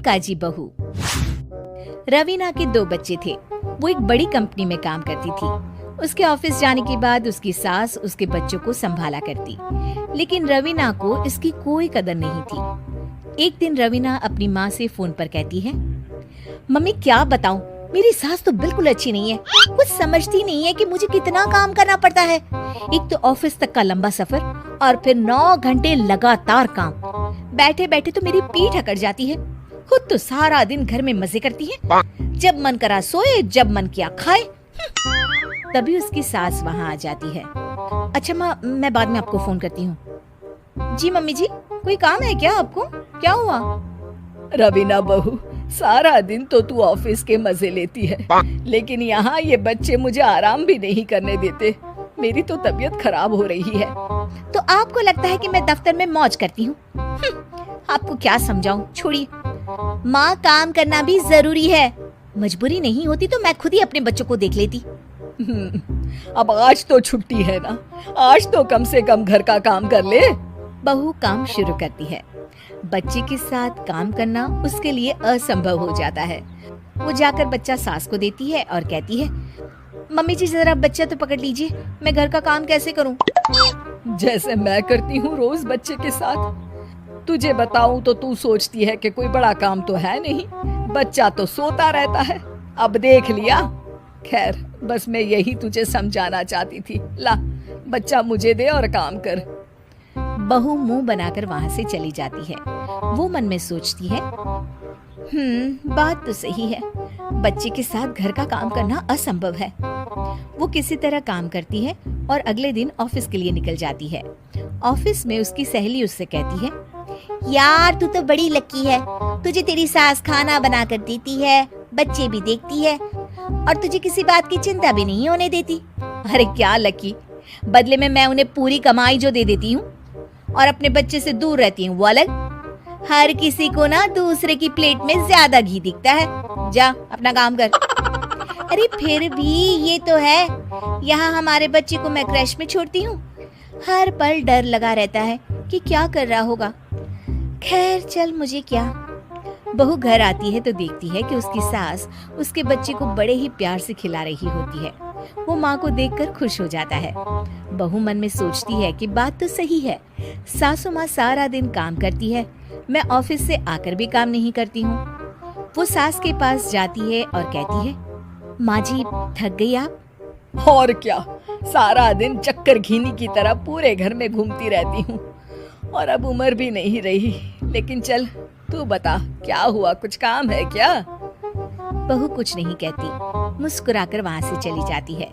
कामकाजी बहू। रवीना के 2 बच्चे थे। वो एक बड़ी कंपनी में काम करती थी। उसके ऑफिस जाने के बाद उसकी सास उसके बच्चों को संभाला करती, लेकिन रवीना को इसकी कोई कदर नहीं थी। एक दिन रवीना अपनी माँ से फोन पर कहती है, मम्मी क्या बताऊं, मेरी सास तो बिल्कुल अच्छी नहीं है। कुछ समझती नहीं है कि मुझे कितना काम करना पड़ता है। एक तो ऑफिस तक का लंबा सफर और फिर 9 घंटे लगातार काम। बैठे बैठे तो मेरी पीठ अकड़ जाती है। खुद तो सारा दिन घर में मजे करती है, जब मन करा सोए, जब मन किया खाए। तभी उसकी सास वहाँ आ जाती है। अच्छा माँ, मैं बाद में आपको फोन करती हूँ। जी मम्मी जी, कोई काम है क्या आपको? क्या हुआ? रवीना बहू, सारा दिन तो तू ऑफिस के मजे लेती है, लेकिन यहाँ ये बच्चे मुझे आराम भी नहीं करने देते। मेरी तो तबीयत खराब हो रही है। तो आपको लगता है कि मैं दफ्तर में मौज करती हूँ? आपको क्या समझाऊं, छोड़िए। माँ, काम करना भी जरूरी है। मजबूरी नहीं होती तो मैं खुद ही अपने बच्चों को देख लेती। अब आज तो छुट्टी है ना, आज तो कम से कम घर का काम कर ले। बहू काम शुरू करती है। बच्चे के साथ काम करना उसके लिए असंभव हो जाता है। वो जाकर बच्चा सास को देती है और कहती है, मम्मी जी जरा बच्चा तो पकड़ लीजिए, मैं घर का काम कैसे करूं? जैसे मैं करती हूँ रोज बच्चे के साथ। तुझे बताऊं तो तू सोचती है कि कोई बड़ा काम तो है नहीं, बच्चा तो सोता रहता है। अब देख लिया। खैर, बस मैं यही तुझे समझाना चाहती थी। ला, बच्चा मुझे दे और काम कर। बहू मुंह बनाकर वहाँ से चली जाती है। वो मन में सोचती है, बात तो सही है, बच्चे के साथ घर का काम करना असंभव है। वो किसी तरह काम करती है और अगले दिन ऑफिस के लिए निकल जाती है। ऑफिस में उसकी सहेली उससे कहती है, यार तू तो बड़ी लकी है, तुझे तेरी सास खाना बना कर देती है, बच्चे भी देखती है और तुझे किसी बात की चिंता भी नहीं होने देती। अरे क्या लकी, बदले में मैं उन्हें पूरी कमाई जो दे देती हूँ और अपने बच्चे से दूर रहती हूँ वो अलग। हर किसी को ना दूसरे की प्लेट में ज्यादा घी दिखता है। जा अपना काम कर। अरे फिर भी ये तो है, यहाँ हमारे बच्चे को मैं क्रैश में छोड़ती हूँ, हर पल डर लगा रहता है कि क्या कर रहा होगा। खैर चल, मुझे क्या। बहू घर आती है तो देखती है कि उसकी सास उसके बच्चे को बड़े ही प्यार से खिला रही होती है। वो माँ को देखकर खुश हो जाता है। बहू मन में सोचती है कि बात तो सही है, सासू माँ सारा दिन काम करती है, मैं ऑफिस से आकर भी काम नहीं करती हूँ। वो सास के पास जाती है और कहती है, माँ जी थक गई आप? और क्या, सारा दिन चक्कर घीनी की तरह पूरे घर में घूमती रहती हूँ और अब उम्र भी नहीं रही। लेकिन चल तू बता, क्या हुआ, कुछ काम है क्या? बहू कुछ नहीं कहती, मुस्कुराकर वहाँ से चली जाती है।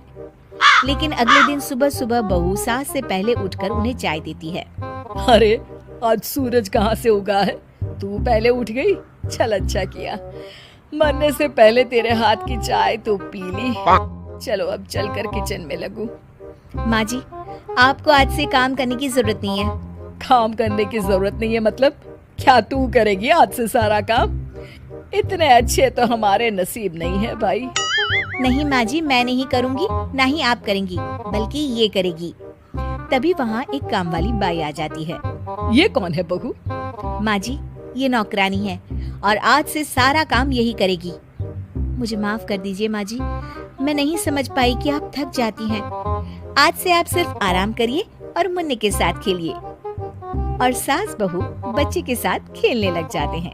लेकिन अगले दिन सुबह सुबह बहू सास से पहले उठकर उन्हें चाय देती है। अरे आज सूरज कहाँ से उगा है, तू पहले उठ गई? चल अच्छा किया, मरने से पहले तेरे हाथ की चाय तो पी ली। चलो अब चलकर किचन में लगूं। माँ जी, आपको आज से काम करने की जरूरत नहीं है। काम करने की जरूरत नहीं है मतलब? क्या तू करेगी आज से सारा काम? इतने अच्छे तो हमारे नसीब नहीं है भाई। नहीं माँ जी, मैं नहीं करूँगी, ना ही आप करेंगी, बल्कि ये करेगी। तभी वहाँ एक काम वाली बाई आ जाती है। ये कौन है बहू? माँ जी, ये नौकरानी है और आज से सारा काम यही करेगी। मुझे माफ कर दीजिए माँ जी, मैं नहीं समझ पाई कि आप थक जाती हैं। आज से आप सिर्फ आराम करिए और मुन्ने के साथ खेलिए। और सास बहू बच्चे के साथ खेलने लग जाते हैं।